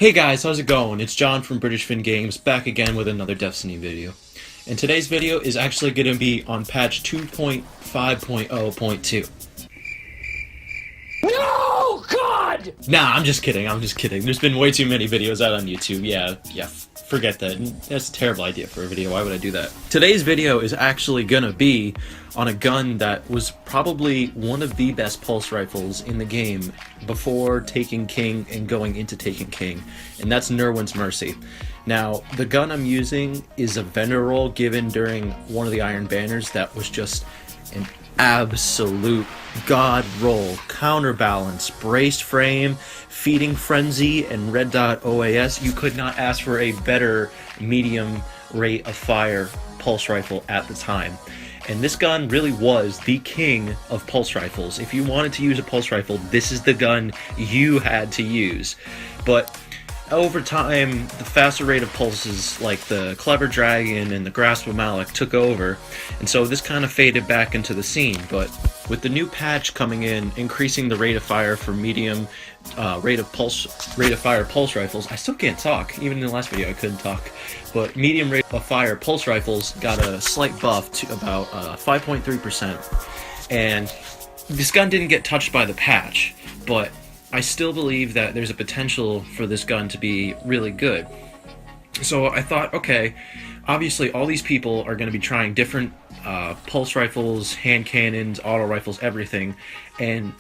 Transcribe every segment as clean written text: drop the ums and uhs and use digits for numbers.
Hey guys, how's it going? It's John from British Fin Games, back again with another Destiny video. And today's video is actually going to be on patch 2.5.0.2. No, God! Nah, I'm just kidding. There's been way too many videos out on YouTube. Yeah, forget that. That's a terrible idea for a video. Why would I do that? Today's video is actually going to be on a gun that was probably one of the best pulse rifles in the game before Taken King and going into Taken King, and that's Nerwin's Mercy. Now, the gun I'm using is a vendor roll given during one of the Iron Banners that was just an absolute god roll. Counterbalance, braced frame, feeding frenzy, and red dot OAS. You could not ask for a better medium rate of fire pulse rifle at the time. And this gun really was the king of pulse rifles. If you wanted to use a pulse rifle, this is the gun you had to use. But over time, the faster rate of pulses like the Clever Dragon and the Grasp of Malak took over, and so this kind of faded back into the scene. But with the new patch coming in, increasing the rate of fire for medium rate of fire pulse rifles, I still can't talk. Even in the last video I couldn't talk. But medium rate of fire pulse rifles got a slight buff to about 5.3%. And this gun didn't get touched by the patch, but I still believe that there's a potential for this gun to be really good. So I thought, okay, obviously all these people are going to be trying different pulse rifles, hand cannons, auto rifles, everything, and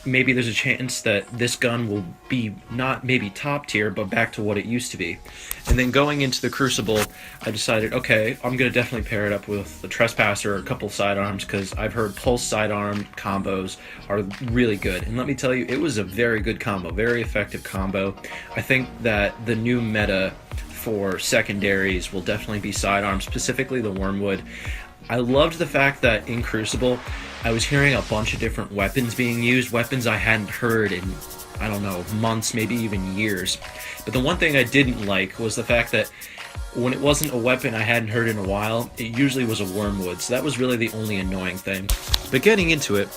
maybe there's a chance that this gun will be not maybe top tier, but back to what it used to be. And then going into the Crucible, I decided, okay, I'm going to definitely pair it up with the Trespasser or a couple sidearms, because I've heard pulse sidearm combos are really good. And let me tell you, it was a very good combo, very effective combo. I think that the new meta for secondaries will definitely be sidearms, specifically the Wormwood. I loved the fact that in Crucible, I was hearing a bunch of different weapons being used, weapons I hadn't heard in, I don't know, months, maybe even years. But the one thing I didn't like was the fact that when it wasn't a weapon I hadn't heard in a while, it usually was a Wormwood, so that was really the only annoying thing. But getting into it,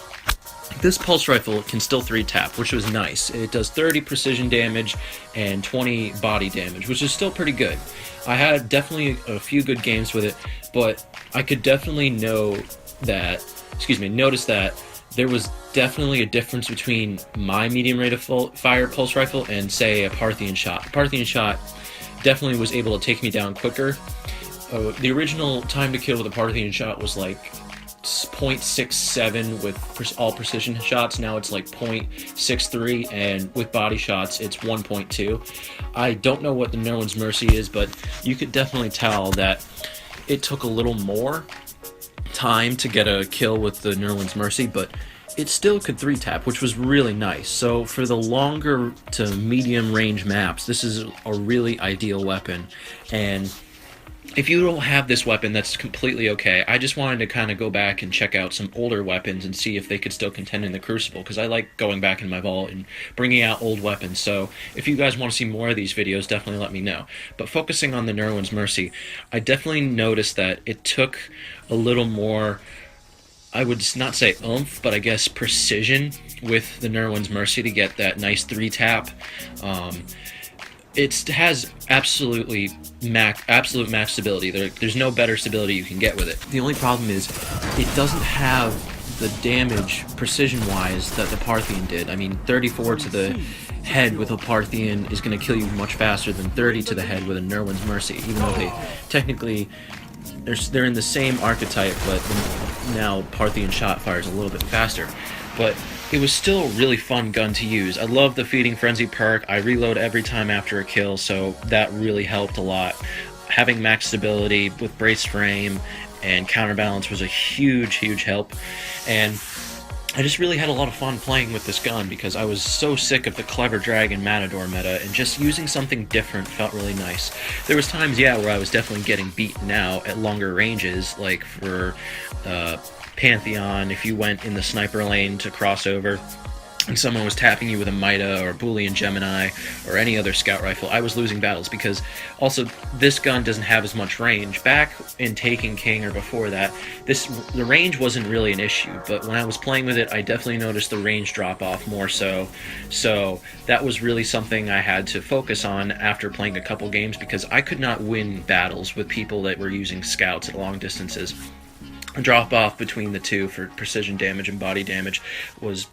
this pulse rifle can still 3-tap, which was nice. It does 30 precision damage and 20 body damage, which is still pretty good. I had definitely a few good games with it, but I could definitely notice that there was definitely a difference between my medium rate of fire pulse rifle and, say, a Parthian shot. The Parthian shot definitely was able to take me down quicker. The original time to kill with a Parthian shot was like 0.67 with all precision shots. Now it's like 0.63, and with body shots it's 1.2. I don't know what the Nerwin's Mercy is, but you could definitely tell that it took a little more time to get a kill with the Nerwin's Mercy, but it still could 3-tap, which was really nice. So for the longer to medium range maps, this is a really ideal weapon. And if you don't have this weapon, that's completely okay. I just wanted to kind of go back and check out some older weapons and see if they could still contend in the Crucible, because I like going back in my vault and bringing out old weapons. So if you guys want to see more of these videos, definitely let me know. But focusing on the Nerwin's Mercy, I definitely noticed that it took a little more, I would not say oomph, but I guess precision with the Nerwin's Mercy to get that nice 3-tap. It has absolute max stability. There's no better stability you can get with it. The only problem is it doesn't have the damage precision-wise that the Parthian did. I mean, 34 to the head with a Parthian is going to kill you much faster than 30 to the head with a Nerwin's Mercy, even though they technically they're in the same archetype, but now Parthian shot fires a little bit faster. But it was still a really fun gun to use. I love the Feeding Frenzy perk. I reload every time after a kill, so that really helped a lot. Having max stability with brace frame and counterbalance was a huge help. And I just really had a lot of fun playing with this gun because I was so sick of the Clever Dragon Matador meta, and just using something different felt really nice. There was times, yeah, where I was definitely getting beaten out at longer ranges, like for Pantheon, if you went in the sniper lane to crossover, and someone was tapping you with a Mida or a Boolean Gemini or any other scout rifle, I was losing battles, because also this gun doesn't have as much range. Back in Taken King or before that, the range wasn't really an issue, but when I was playing with it, I definitely noticed the range drop off more so. So that was really something I had to focus on after playing a couple games, because I could not win battles with people that were using scouts at long distances. Drop off between the two for precision damage and body damage was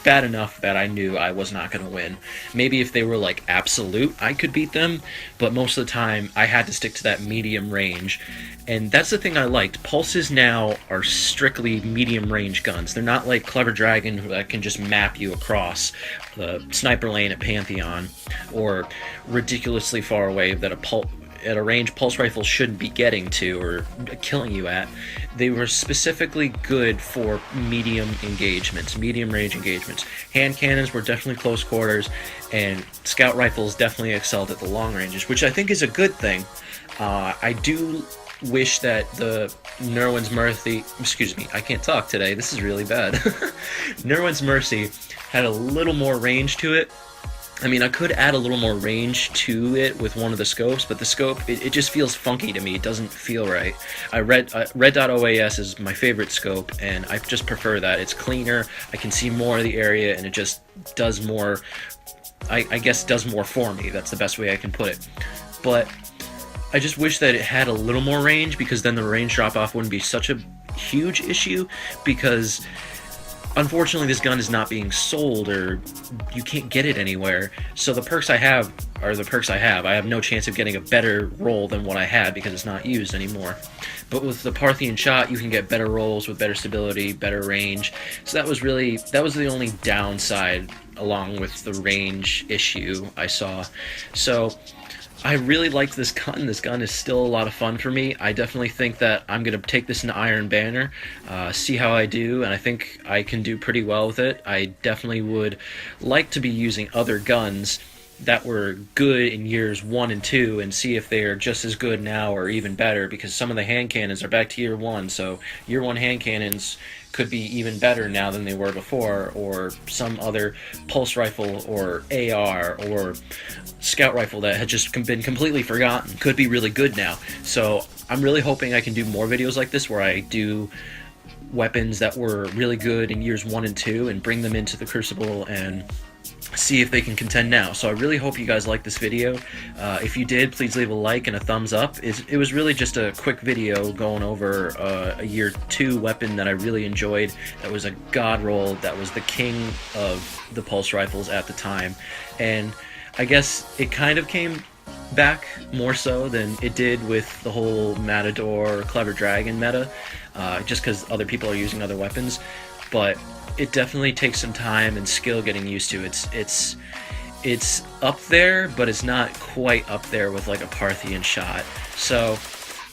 bad enough that I knew I was not going to win. Maybe if they were like absolute, I could beat them, but most of the time I had to stick to that medium range. And that's the thing I liked. Pulses now are strictly medium range guns. They're not like Clever Dragon that can just map you across the sniper lane at Pantheon, or ridiculously far away that at a range pulse rifles shouldn't be getting to or killing you at. They were specifically good for medium engagements, medium range engagements. Hand cannons were definitely close quarters, and scout rifles definitely excelled at the long ranges, which I think is a good thing. I do wish that the Nerwin's Mercy, excuse me, I can't talk today, this is really bad. Nerwin's Mercy had a little more range to it. I mean, I could add a little more range to it with one of the scopes, but the scope, it just feels funky to me. It doesn't feel right. Red.OAS is my favorite scope, and I just prefer that. It's cleaner, I can see more of the area, and it just does more, I guess does more for me. That's the best way I can put it. But I just wish that it had a little more range, because then the range drop-off wouldn't be such a huge issue, because unfortunately this gun is not being sold, or you can't get it anywhere. So the perks I have are the perks I have. I have no chance of getting a better roll than what I had because it's not used anymore. But with the Parthian shot, you can get better rolls with better stability, better range. So that was the only downside, along with the range issue I saw. So I really liked this gun. This gun is still a lot of fun for me. I definitely think that I'm going to take this into Iron Banner, see how I do, and I think I can do pretty well with it. I definitely would like to be using other guns that were good in years 1 and 2 and see if they are just as good now or even better, because some of the hand cannons are back to year 1, so year 1 hand cannons could be even better now than they were before, or some other pulse rifle or AR or scout rifle that had just been completely forgotten could be really good now. So I'm really hoping I can do more videos like this where I do weapons that were really good in years 1 and 2 and bring them into the Crucible and see if they can contend now. So I really hope you guys liked this video. If you did, please leave a like and a thumbs up. It was really just a quick video going over a year 2 weapon that I really enjoyed. That was a god roll. That was the king of the pulse rifles at the time. And I guess it kind of came back more so than it did with the whole Matador Clever Dragon meta, just because other people are using other weapons. But it definitely takes some time and skill getting used to. It's up there, but it's not quite up there with like a Parthian shot. So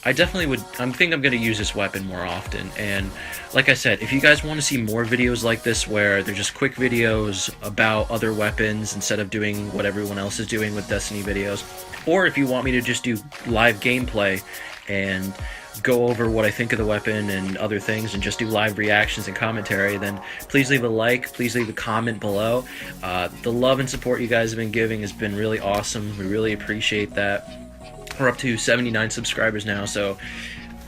I definitely think I'm going to use this weapon more often. And like I said, if you guys want to see more videos like this where they're just quick videos about other weapons instead of doing what everyone else is doing with Destiny videos, or if you want me to just do live gameplay and go over what I think of the weapon and other things and just do live reactions and commentary, then please leave a like, please leave a comment below. The love and support you guys have been giving has been really awesome. We really appreciate that. We're up to 79 subscribers now, so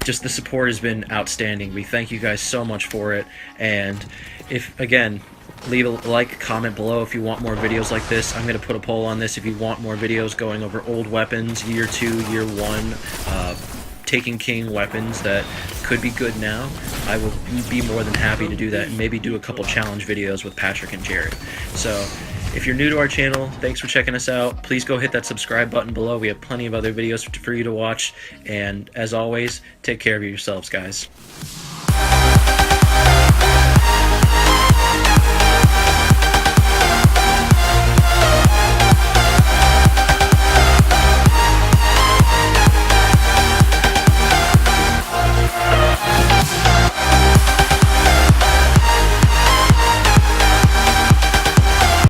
just the support has been outstanding. We thank you guys so much for it. And if, again, leave a like, comment below if you want more videos like this. I'm going to put a poll on this if you want more videos going over old weapons, year 2, year 1, Taken King weapons that could be good now. I will be more than happy to do that, and maybe do a couple challenge videos with Patrick and Jared. So if you're new to our channel, thanks for checking us out. Please go hit that subscribe button below. We have plenty of other videos for you to watch. And as always, take care of yourselves, guys.